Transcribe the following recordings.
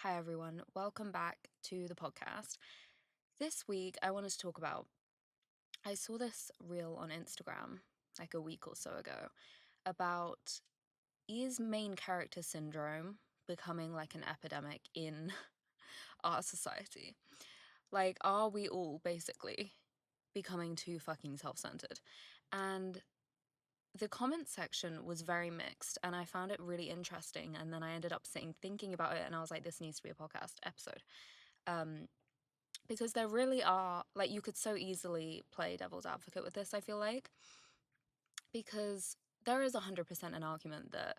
Hi everyone, welcome back to the podcast. This week I wanted to talk about, I saw this reel on Instagram like a week or so ago about is main character syndrome becoming like an epidemic in our society? Like, are we all basically becoming too fucking self-centered? And the comment section was very mixed and I found it really interesting, and then I ended up sitting thinking about it and I was like, this needs to be a podcast episode. Because there really are, like, you could so easily play devil's advocate with this, I feel like, because there is 100% an argument that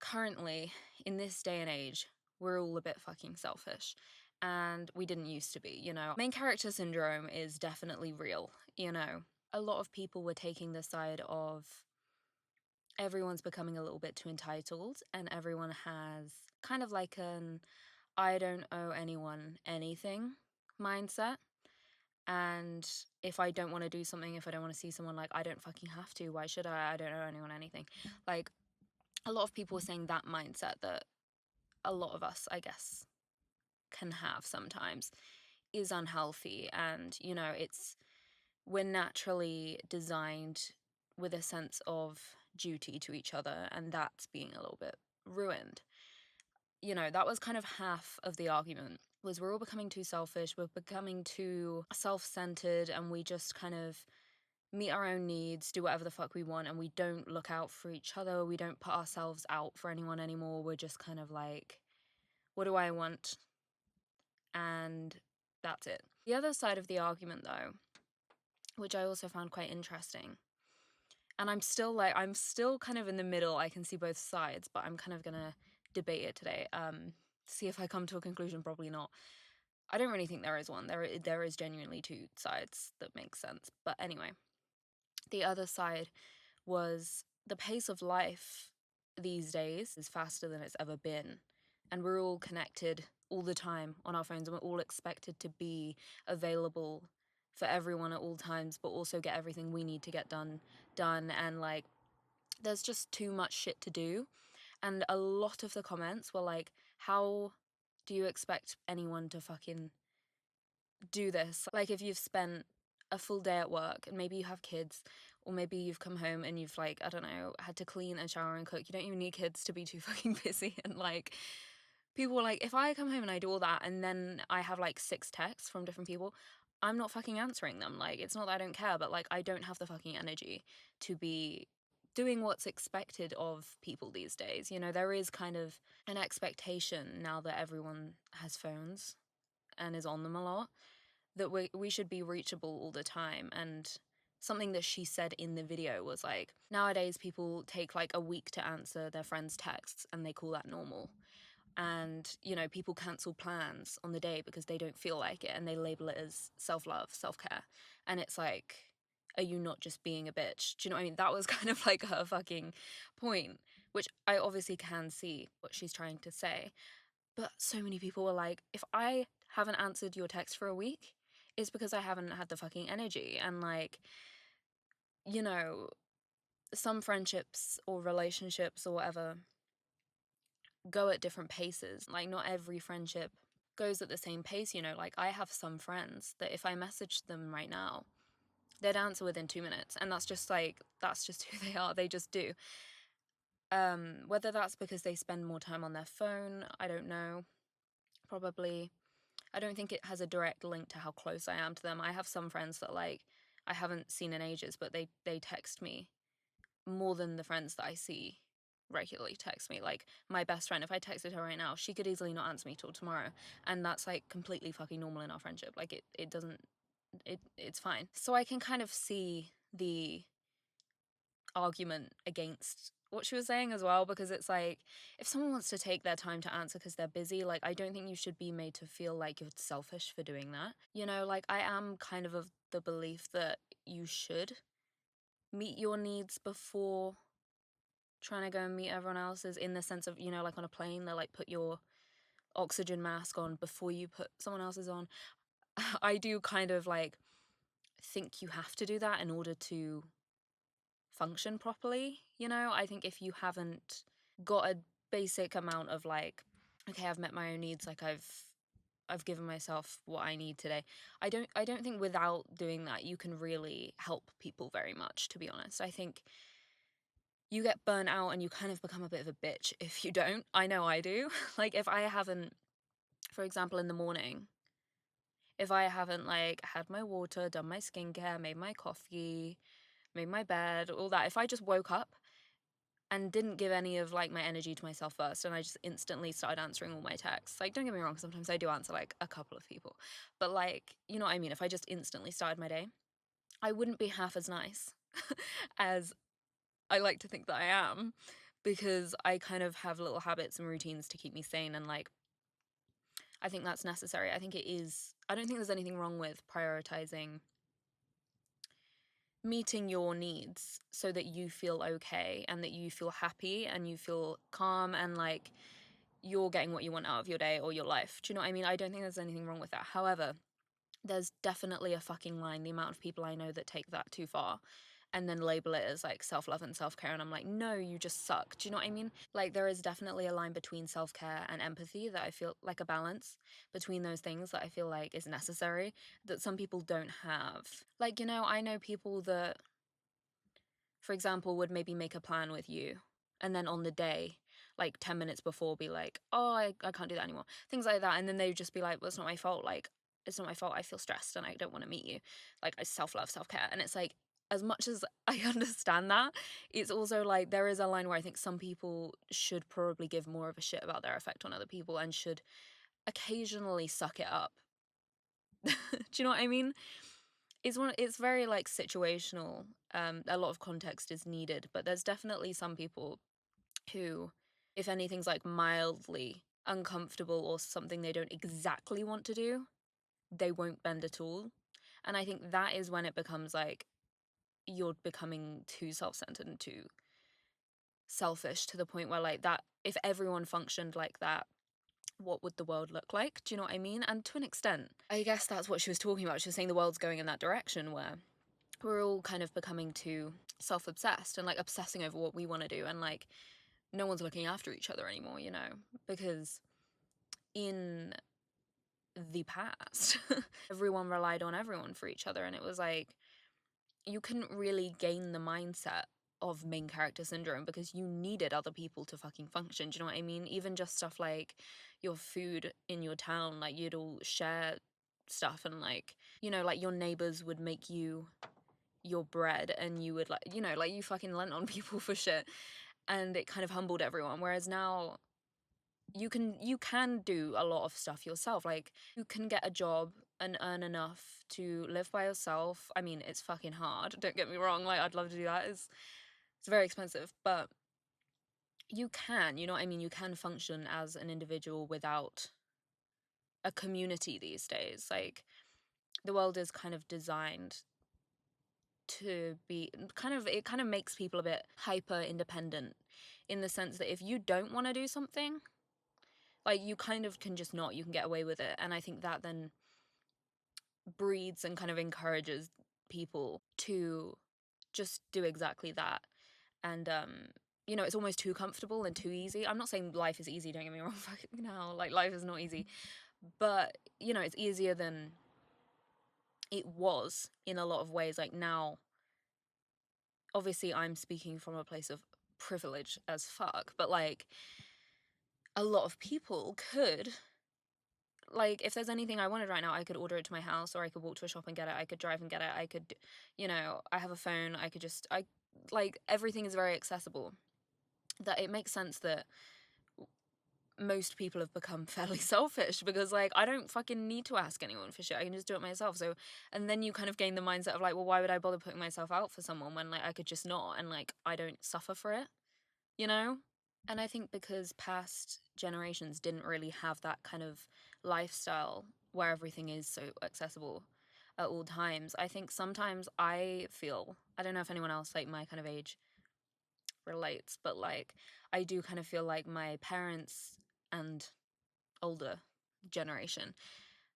currently, in this day and age, we're all a bit fucking selfish. And we didn't used to be. Main character syndrome is definitely real. A lot of people were taking the side of everyone's becoming a little bit too entitled, and everyone has kind of like an I don't owe anyone anything mindset. And if I don't want to do something, if I don't want to see someone, like, I don't fucking have to. Why should I? I don't owe anyone anything. Like, a lot of people were saying that mindset that a lot of us, I guess, can have sometimes is unhealthy. And, we're naturally designed with a sense of duty to each other, and that's being a little bit ruined. That was kind of half of the argument, was we're all becoming too selfish, we're becoming too self-centered, and we just kind of meet our own needs, do whatever the fuck we want, and we don't look out for each other, we don't put ourselves out for anyone anymore, we're just kind of like, what do I want? And that's it. The other side of the argument, though, which I also found quite interesting, and I'm still kind of in the middle, I can see both sides, but I'm kind of gonna debate it today. See if I come to a conclusion. Probably not. I don't really think there is one. There is genuinely two sides that make sense. But anyway, the other side was the pace of life these days is faster than it's ever been. And we're all connected all the time on our phones, and we're all expected to be available for everyone at all times, but also get everything we need to get done. And like, there's just too much shit to do. And a lot of the comments were like, how do you expect anyone to fucking do this? Like, if you've spent a full day at work and maybe you have kids, or maybe you've come home and you've, like, I don't know, had to clean and shower and cook. You don't even need kids to be too fucking busy. And like, people were like, if I come home and I do all that and then I have like 6 texts from different people, I'm not fucking answering them. Like, it's not that I don't care, but like, I don't have the fucking energy to be doing what's expected of people these days. There is kind of an expectation now that everyone has phones and is on them a lot, that we should be reachable all the time. And something that she said in the video was like, nowadays people take like a week to answer their friends' texts and they call that normal. And, people cancel plans on the day because they don't feel like it, and they label it as self-love, self-care. And it's like, are you not just being a bitch? Do you know what I mean? That was kind of like her fucking point, which I obviously can see what she's trying to say. But so many people were like, if I haven't answered your text for a week, it's because I haven't had the fucking energy. And like, you know, some friendships or relationships or whatever go at different paces. Like, not every friendship goes at the same pace. Like, I have some friends that if I messaged them right now, they'd answer within 2 minutes. And that's just who they are. They just do. Whether that's because they spend more time on their phone, I don't know. Probably. I don't think it has a direct link to how close I am to them. I have some friends that, like, I haven't seen in ages, but they text me more than the friends that I see regularly text me. Like, my best friend, if I texted her right now, she could easily not answer me till tomorrow. And that's like completely fucking normal in our friendship. Like, it doesn't, it's fine. So I can kind of see the argument against what she was saying as well, because it's like, if someone wants to take their time to answer because they're busy, like, I don't think you should be made to feel like you're selfish for doing that. Like, I am kind of the belief that you should meet your needs before trying to go and meet everyone else's, in the sense of, like on a plane, they're like, put your oxygen mask on before you put someone else's on. I do kind of like think you have to do that in order to function properly. I think if you haven't got a basic amount of like okay, I've met my own needs, like I've given myself what I need today. I don't think without doing that you can really help people very much, to be honest. I think you get burnt out and you kind of become a bit of a bitch if you don't. I know I do. Like if I haven't, for example, in the morning, if I haven't like had my water, done my skincare, made my coffee, made my bed, all that, if I just woke up and didn't give any of like my energy to myself first and I just instantly started answering all my texts, like don't get me wrong, sometimes I do answer like a couple of people, but like, you know what I mean, if I just instantly started my day, I wouldn't be half as nice as I like to think that I am, because I kind of have little habits and routines to keep me sane, and like I think that's necessary. I think it is. I don't think there's anything wrong with prioritizing meeting your needs so that you feel okay and that you feel happy and you feel calm and like you're getting what you want out of your day or your life. Do you know what I mean? I don't think there's anything wrong with that. However, there's definitely a fucking line, the amount of people I know that take that too far and then label it as like self-love and self-care, and I'm like, no, you just suck. Do you know what I mean? Like there is definitely a line between self-care and empathy that I feel like a balance between those things that I feel like is necessary that some people don't have. Like, you know, I know people that, for example, would maybe make a plan with you and then on the day, like 10 minutes before, be like, oh, I can't do that anymore. Things like that. And then they would just be like, well, it's not my fault. Like, it's not my fault. I feel stressed and I don't want to meet you. Like, I self love, self care. And it's like, as much as I understand that, it's also like there is a line where I think some people should probably give more of a shit about their effect on other people and should occasionally suck it up. Do you know what I mean? It's very like situational. A lot of context is needed, but there's definitely some people who, if anything's like mildly uncomfortable or something they don't exactly want to do, they won't bend at all. And I think that is when it becomes like you're becoming too self-centered and too selfish, to the point where like that, if everyone functioned like that, what would the world look like? Do you know what I mean? And to an extent, I guess that's what she was talking about. She was saying the world's going in that direction where we're all kind of becoming too self-obsessed and like obsessing over what we want to do, and like no one's looking after each other anymore, you know, because in the past everyone relied on everyone for each other, and it was like you couldn't really gain the mindset of main character syndrome because you needed other people to fucking function. Do you know what I mean? Even just stuff like your food in your town, like you'd all share stuff, and like, you know, like your neighbors would make you your bread and you would like, you know, like you fucking lent on people for shit, and it kind of humbled everyone. Whereas now you can do a lot of stuff yourself. Like you can get a job and earn enough to live by yourself. I mean, it's fucking hard, don't get me wrong, like I'd love to do that. It's very expensive, but you can, you know what I mean, you can function as an individual without a community these days. Like the world is kind of designed to be kind of, it kind of makes people a bit hyper independent, in the sense that if you don't want to do something, like you kind of can just not, you can get away with it. And I think that then breeds and kind of encourages people to just do exactly that. And you know, it's almost too comfortable and too easy. I'm not saying life is easy, don't get me wrong, fucking hell, like life is not easy, but you know, it's easier than it was in a lot of ways. Like now, obviously I'm speaking from a place of privilege as fuck, but like a lot of people could, like if there's anything I wanted right now, I could order it to my house, or I could walk to a shop and get it, I could drive and get it, I could, you know, I have a phone, I could just, I like everything is very accessible, that it makes sense that most people have become fairly selfish, because like I don't fucking need to ask anyone for shit, I can just do it myself. So, and then you kind of gain the mindset of like, well, why would I bother putting myself out for someone when like I could just not, and like I don't suffer for it, you know? And I think because past generations didn't really have that kind of lifestyle where everything is so accessible at all times, I think sometimes I feel, I don't know if anyone else like my kind of age relates, but like I do kind of feel like my parents and older generation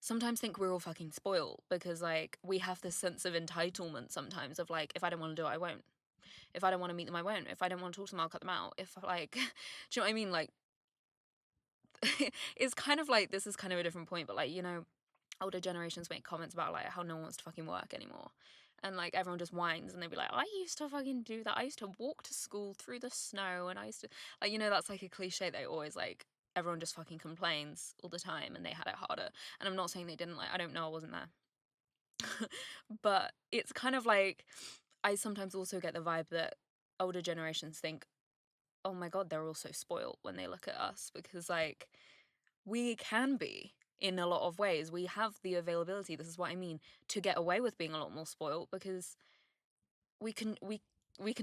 sometimes think we're all fucking spoiled, because like we have this sense of entitlement sometimes of like, if I don't want to do it, I won't. If I don't want to meet them, I won't. If I don't want to talk to them, I'll cut them out. If like, do you know what I mean? Like it's kind of like, this is kind of a different point, but like, you know, older generations make comments about like how no one wants to fucking work anymore. And like everyone just whines and they'd be like, I used to fucking do that. I used to walk to school through the snow and I used to, like, you know, that's like a cliche. They always like, everyone just fucking complains all the time and they had it harder. And I'm not saying they didn't, like, I don't know, I wasn't there. But it's kind of like, I sometimes also get the vibe that older generations think, oh my God, they're all so spoiled when they look at us, because like we can be in a lot of ways. We have the availability, this is what I mean, to get away with being a lot more spoiled, because we can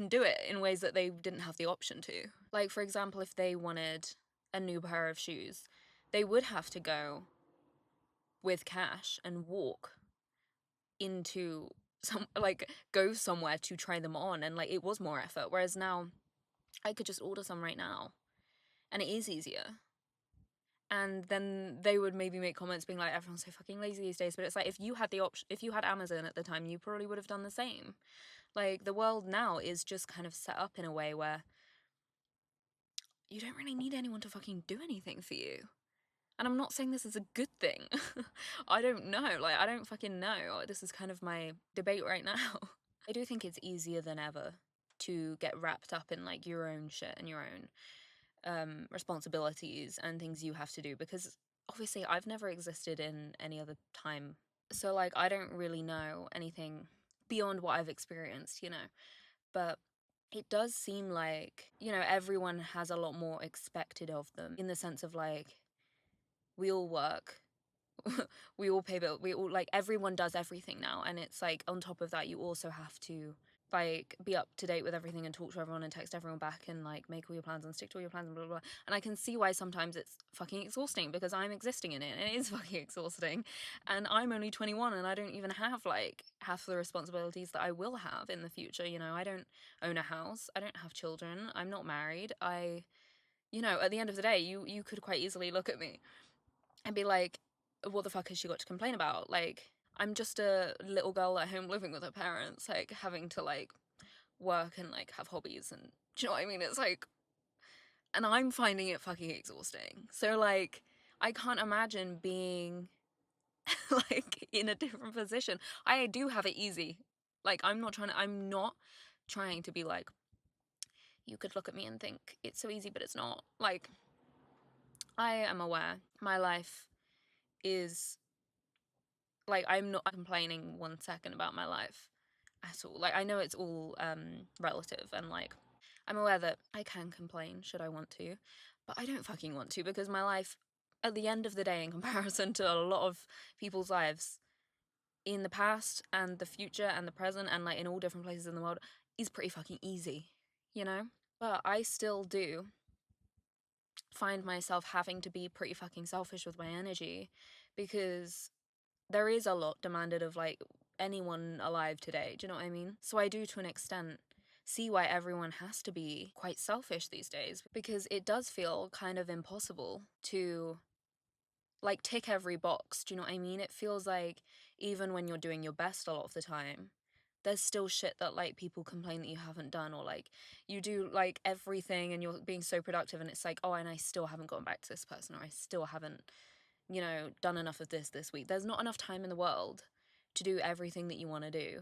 do it in ways that they didn't have the option to. Like, for example, if they wanted a new pair of shoes, they would have to go with cash and walk into some, like, go somewhere to try them on, and like it was more effort, whereas now I could just order some right now and it is easier. And then they would maybe make comments being like, everyone's so fucking lazy these days, but it's like, if you had the option, if you had Amazon at the time, you probably would have done the same. Like, the world now is just kind of set up in a way where you don't really need anyone to fucking do anything for you. And I'm not saying this is a good thing. I don't know. Like, I don't fucking know. This is kind of my debate right now. I do think it's easier than ever to get wrapped up in like your own shit and your own responsibilities and things you have to do, because obviously I've never existed in any other time. So like, I don't really know anything beyond what I've experienced, you know. But it does seem like, you know, everyone has a lot more expected of them, in the sense of like, we all work, we all pay bills, we all, like, everyone does everything now. And it's like, on top of that, you also have to like be up to date with everything and talk to everyone and text everyone back and like make all your plans and stick to all your plans and blah, blah, blah. And I can see why sometimes it's fucking exhausting, because I'm existing in it and it is fucking exhausting. And I'm only 21 and I don't even have like half the responsibilities that I will have in the future. You know, I don't own a house, I don't have children, I'm not married. You know, at the end of the day, you could quite easily look at me and be like, what the fuck has she got to complain about? Like, I'm just a little girl at home living with her parents, like having to like work and like have hobbies, and do you know what I mean? It's like, and I'm finding it fucking exhausting. So like, I can't imagine being like in a different position. I do have it easy. Like, I'm not trying to be like, you could look at me and think it's so easy, but it's not. Like, I am aware my life is, like, I'm not complaining 1 second about my life at all. Like, I know it's all relative, and like, I'm aware that I can complain should I want to, but I don't fucking want to, because my life, at the end of the day, in comparison to a lot of people's lives in the past and the future and the present and like in all different places in the world, is pretty fucking easy, you know? But I still do find myself having to be pretty fucking selfish with my energy, because there is a lot demanded of like anyone alive today. Do you know what I mean? So I do, to an extent, see why everyone has to be quite selfish these days, because it does feel kind of impossible to like tick every box. Do you know what I mean? It feels like even when you're doing your best a lot of the time, there's still shit that like people complain that you haven't done, or like you do like everything and you're being so productive and it's like, oh, and I still haven't gone back to this person, or I still haven't, you know, done enough of this week. There's not enough time in the world to do everything that you want to do.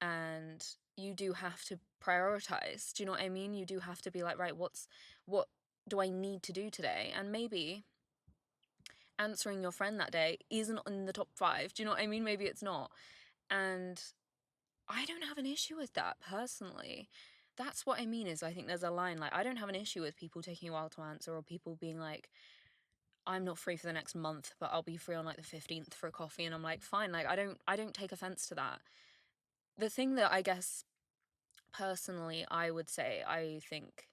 And you do have to prioritize. Do you know what I mean? You do have to be like, right, what do I need to do today? And maybe answering your friend that day isn't in the top 5. Do you know what I mean? Maybe it's not. And I don't have an issue with that personally. That's what I mean, is I think there's a line, like, I don't have an issue with people taking a while to answer, or people being like, I'm not free for the next month, but I'll be free on like the 15th for a coffee. And I'm like, fine. Like, I don't take offense to that. The thing that I guess personally I would say I think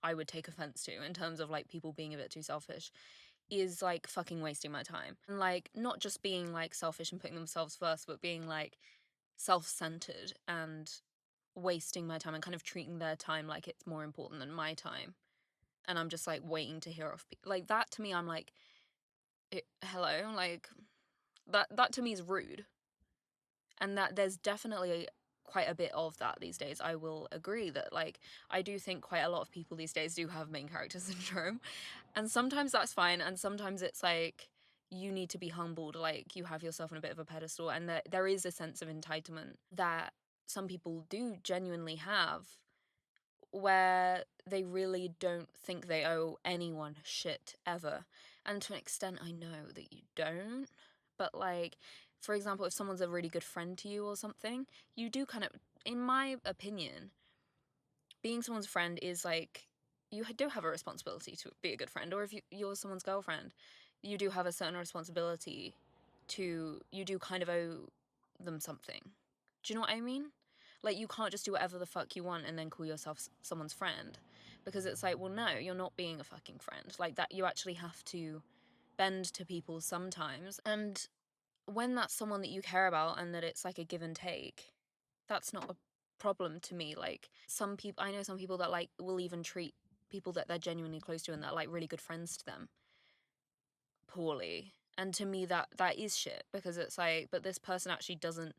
I would take offense to, in terms of like people being a bit too selfish, is like fucking wasting my time. And like, not just being like selfish and putting themselves first, but being like self-centered and wasting my time and kind of treating their time like it's more important than my time. And I'm just like waiting to hear off people. Like, that to me, I'm like, hello, like, that to me is rude. And that there's definitely quite a bit of that these days. I will agree that, like, I do think quite a lot of people these days do have main character syndrome, and sometimes that's fine, and sometimes it's like you need to be humbled, like you have yourself on a bit of a pedestal, and there is a sense of entitlement that some people do genuinely have, where they really don't think they owe anyone shit ever. And to an extent, I know that you don't, but like, for example, if someone's a really good friend to you or something, you do kind of, in my opinion, being someone's friend is like, you do have a responsibility to be a good friend. Or if you're someone's girlfriend, you do have a certain responsibility to, you do kind of owe them something. Do you know what I mean? Like, you can't just do whatever the fuck you want and then call yourself someone's friend. Because it's like, well, no, you're not being a fucking friend. Like, that, you actually have to bend to people sometimes. And when that's someone that you care about and that it's like a give and take, that's not a problem to me. Like, some people, I know some people that like will even treat people that they're genuinely close to and that are like really good friends to them poorly. And to me, that is shit, because it's like, but this person actually doesn't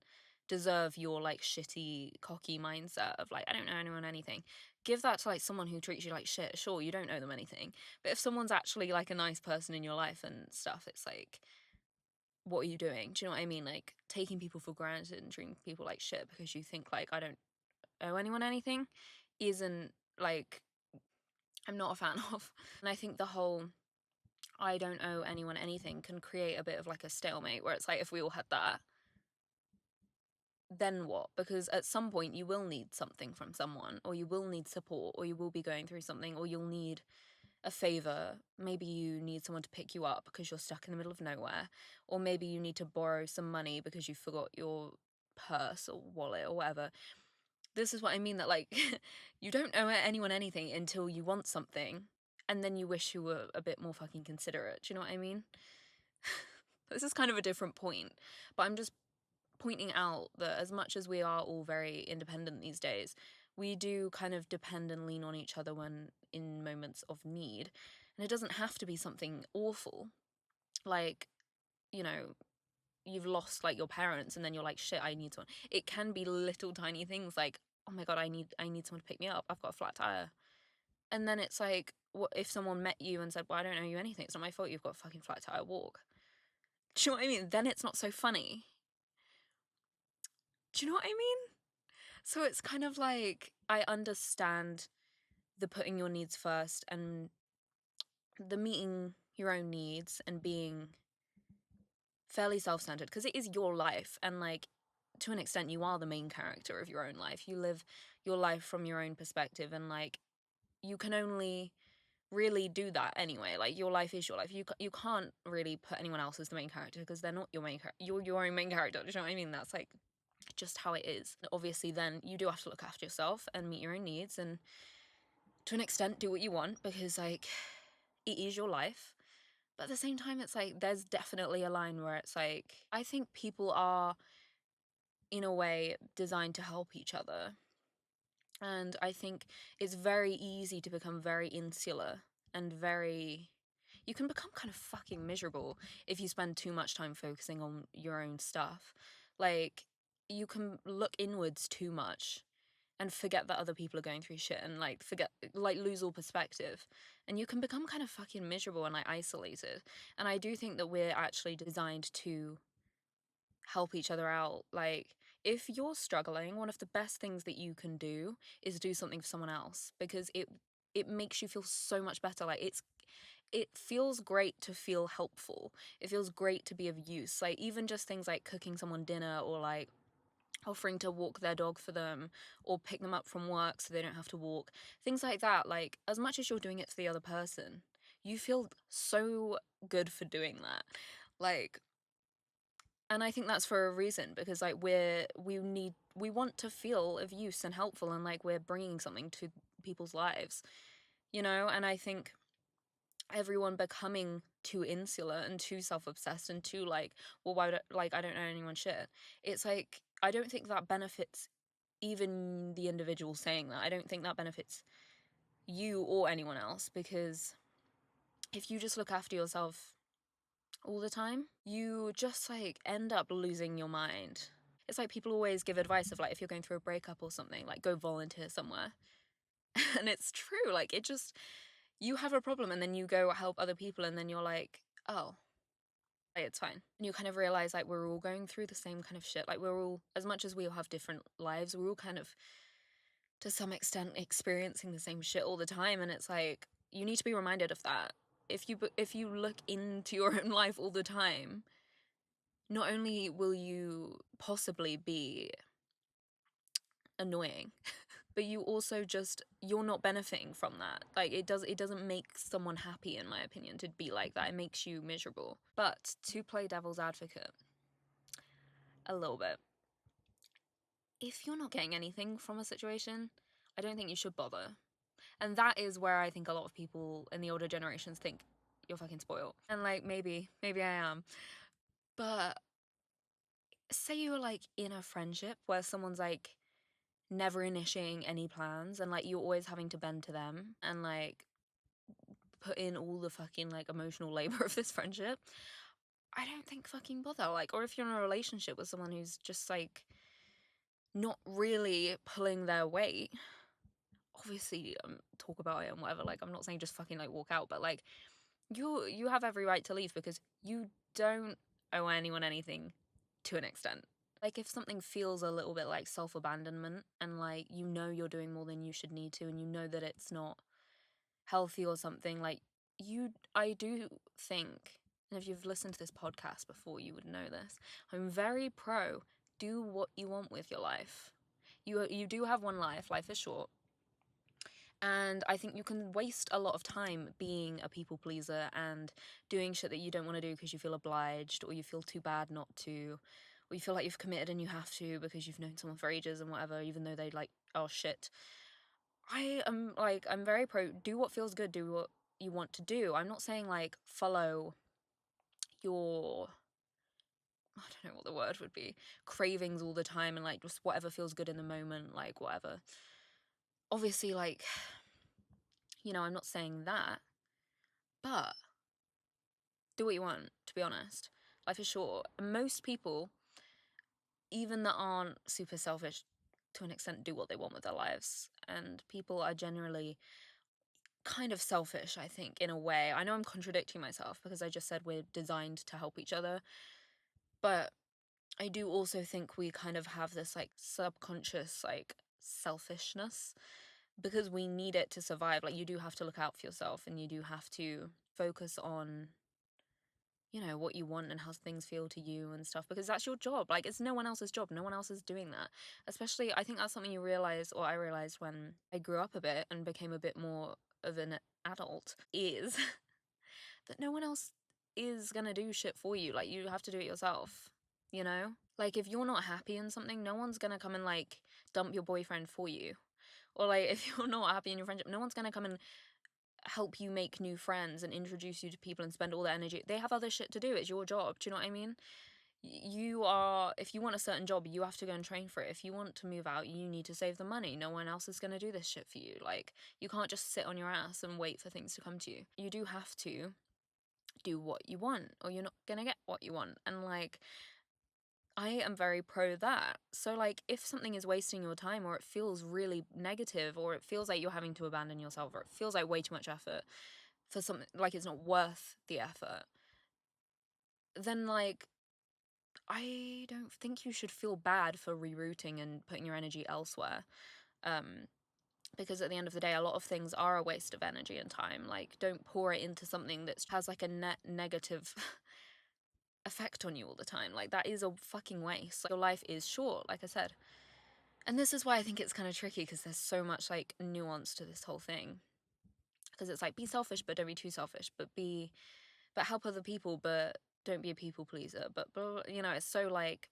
deserve your like shitty cocky mindset of like, I don't know anyone anything. Give that to like someone who treats you like shit. Sure, you don't owe them anything, but if someone's actually like a nice person in your life and stuff, it's like, what are you doing? Do you know what I mean? Like, taking people for granted and treating people like shit because you think like, I don't owe anyone anything, isn't like, I'm not a fan of. And I think the whole I don't owe anyone anything can create a bit of like a stalemate, where it's like, if we all had that, then what? Because at some point you will need something from someone, or you will need support, or you will be going through something, or you'll need a favor. Maybe you need someone to pick you up because you're stuck in the middle of nowhere, or maybe you need to borrow some money because you forgot your purse or wallet or whatever. This is what I mean, that like, you don't owe anyone anything until you want something, and then you wish you were a bit more fucking considerate. Do you know what I mean? This is kind of a different point, but I'm just pointing out that as much as we are all very independent these days, we do kind of depend and lean on each other when in moments of need. And it doesn't have to be something awful. Like, you know, you've lost like your parents and then you're like, shit, I need someone. It can be little tiny things like, oh my god, I need someone to pick me up. I've got a flat tire. And then it's like, what if someone met you and said, well, I don't owe you anything. It's not my fault you've got a fucking flat tire. Walk. Do you know what I mean? Then it's not so funny. Do you know what I mean? So it's kind of like, I understand the putting your needs first and the meeting your own needs and being fairly self-centered, because it is your life, and like, to an extent, you are the main character of your own life. You live your life from your own perspective, and like, you can only really do that anyway. Like, your life is your life. You can't really put anyone else as the main character, because they're not your main character. You're your own main character. Do you know what I mean? That's like just how it is. Obviously, then you do have to look after yourself and meet your own needs, and to an extent do what you want, because like, it is your life. But at the same time, it's like, there's definitely a line where it's like, I think people are in a way designed to help each other, and I think it's very easy to become very insular and very, you can become kind of fucking miserable if you spend too much time focusing on your own stuff. Like, you can look inwards too much and forget that other people are going through shit, and like, forget, like, lose all perspective, and you can become kind of fucking miserable and like isolated. And I do think that we're actually designed to help each other out. Like, if you're struggling, one of the best things that you can do is do something for someone else, because it makes you feel so much better. Like, it feels great to feel helpful. It feels great to be of use. Like, even just things like cooking someone dinner, or like offering to walk their dog for them, or pick them up from work so they don't have to walk. Things like that. Like, as much as you're doing it for the other person, you feel so good for doing that. Like, and I think that's for a reason, because like, we want to feel of use and helpful, and like, we're bringing something to people's lives, you know. And I think everyone becoming too insular and too self-obsessed and too like, well, why would like, I don't know anyone shit, it's like, I don't think that benefits even the individual saying that. I don't think that benefits you or anyone else, because if you just look after yourself all the time, you just like end up losing your mind. It's like people always give advice of like, if you're going through a breakup or something, like go volunteer somewhere. And it's true, like it just, you have a problem and then you go help other people and then you're like, oh, it's fine. And you kind of realize like we're all going through the same kind of shit. Like we're all, as much as we all have different lives, we're all kind of to some extent experiencing the same shit all the time. And it's like, you need to be reminded of that. If you look into your own life all the time, not only will you possibly be annoying, but you also just, you're not benefiting from that. Like it doesn't make someone happy, in my opinion, to be like that. It makes you miserable. But to play devil's advocate a little bit, if you're not getting anything from a situation, I don't think you should bother. And that is where I think a lot of people in the older generations think you're fucking spoiled. And like maybe I am. But say you're like in a friendship where someone's like never initiating any plans and like you're always having to bend to them and like put in all the fucking like emotional labor of this friendship, I don't think fucking bother. Like, or if you're in a relationship with someone who's just like not really pulling their weight, obviously talk about it and whatever. Like I'm not saying just fucking like walk out, but like you have every right to leave because you don't owe anyone anything to an extent. Like if something feels a little bit like self-abandonment and like you know you're doing more than you should need to and you know that it's not healthy or something, like I do think, and if you've listened to this podcast before you would know this, I'm very pro do what you want with your life. You do have one life. Life is short. And I think you can waste a lot of time being a people pleaser and doing shit that you don't want to do because you feel obliged or you feel too bad not to, or you feel like you've committed and you have to because you've known someone for ages and whatever, even though they like, oh shit. I am like, I'm very pro, do what feels good, do what you want to do. I'm not saying like follow your, I don't know what the word would be, cravings all the time and like just whatever feels good in the moment, like whatever. Obviously, like, I'm not saying that, but do what you want, to be honest. Life is short. And most people, even that aren't super selfish to an extent, do what they want with their lives. And people are generally kind of selfish, I think, in a way. I know I'm contradicting myself because I just said we're designed to help each other. But I do also think we kind of have this like subconscious like selfishness because we need it to survive. Like you do have to look out for yourself and you do have to focus on what you want and how things feel to you and stuff because that's your job. Like it's no one else's job. No one else is doing that. Especially I think that's something you realize, or I realized when I grew up a bit and became a bit more of an adult, is that no one else is gonna do shit for you. Like you have to do it yourself, you know? Like if you're not happy in something, no one's gonna come and like dump your boyfriend for you. Or like if you're not happy in your friendship, no one's gonna come and help you make new friends and introduce you to people and spend all their energy. They have other shit to do. It's your job. Do you know what I mean? If you want a certain job, you have to go and train for it. If you want to move out, you need to save the money. No one else is going to do this shit for you. Like, you can't just sit on your ass and wait for things to come to you. You do have to do what you want or you're not going to get what you want. And like, I am very pro that. So like if something is wasting your time or it feels really negative or it feels like you're having to abandon yourself or it feels like way too much effort for something, like it's not worth the effort, then like I don't think you should feel bad for rerouting and putting your energy elsewhere. Because at the end of the day, a lot of things are a waste of energy and time. Like don't pour it into something that has like a net negative effect on you all the time. Like that is a fucking waste. Like, your life is short, like I said. And this is why I think it's kind of tricky because there's so much like nuance to this whole thing. Because it's like be selfish but don't be too selfish, but help other people but don't be a people pleaser. But it's so like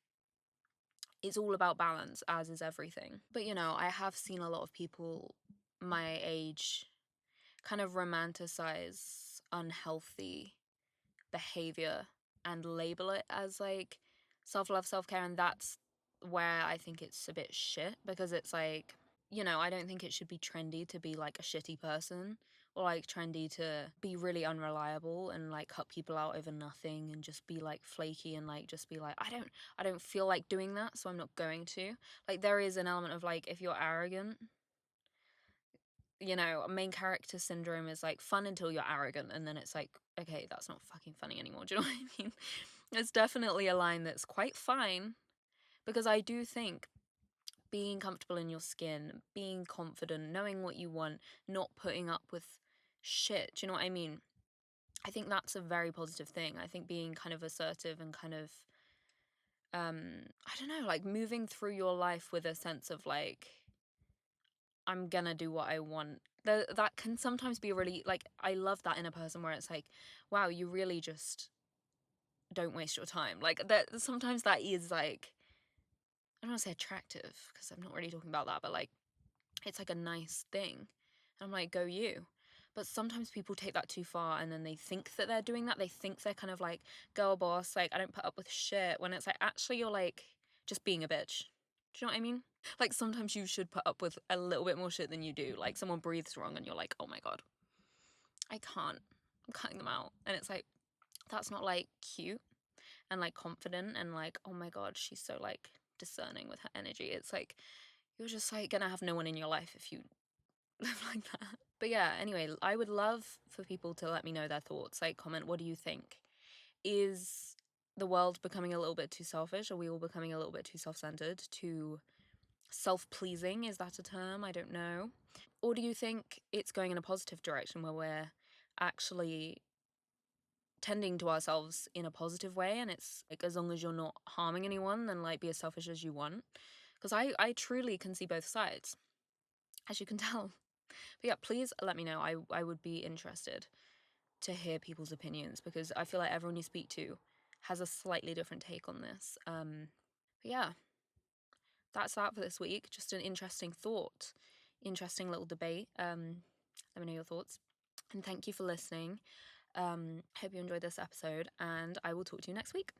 it's all about balance, as is everything. But I have seen a lot of people my age kind of romanticize unhealthy behavior and label it as like self-love, self-care, and that's where I think it's a bit shit because it's like, I don't think it should be trendy to be like a shitty person or like trendy to be really unreliable and like cut people out over nothing and just be like flaky and like just be like, I don't feel like doing that, so I'm not going to. Like there is an element of like, if you're arrogant, you know, main character syndrome is like fun until you're arrogant, and then it's like, okay, that's not fucking funny anymore. Do you know what I mean? It's definitely a line that's quite fine, because I do think being comfortable in your skin, being confident, knowing what you want, not putting up with shit, do you know what I mean? I think that's a very positive thing. I think being kind of assertive and kind of I don't know, like moving through your life with a sense of like, I'm gonna do what I want. That can sometimes be really, like, I love that in a person where it's like, wow, you really just don't waste your time. Like that sometimes that is like, I don't want to say attractive because I'm not really talking about that, but like it's like a nice thing. And I'm like, go you. But sometimes people take that too far and then they think that they're doing that. They think they're kind of like, girl boss, like I don't put up with shit, when it's like actually you're like just being a bitch. Do you know what I mean? Like sometimes you should put up with a little bit more shit than you do. Like someone breathes wrong and you're like, oh my God, I can't. I'm cutting them out. And it's like, that's not like cute and like confident and like, oh my God, she's so like discerning with her energy. It's like, you're just like gonna have no one in your life if you live like that. But yeah, anyway, I would love for people to let me know their thoughts. Like, comment, what do you think? Is the world becoming a little bit too selfish? Are we all becoming a little bit too self-centered, too self-pleasing? Is that a term? I don't know. Or do you think it's going in a positive direction where we're actually tending to ourselves in a positive way, and it's like, as long as you're not harming anyone, then like be as selfish as you want? Because I truly can see both sides, as you can tell. But yeah, please let me know. I would be interested to hear people's opinions, because I feel like everyone you speak to has a slightly different take on this. But yeah, that's that for this week. Just an interesting thought, interesting little debate. Let me know your thoughts. And thank you for listening. Hope you enjoyed this episode, and I will talk to you next week.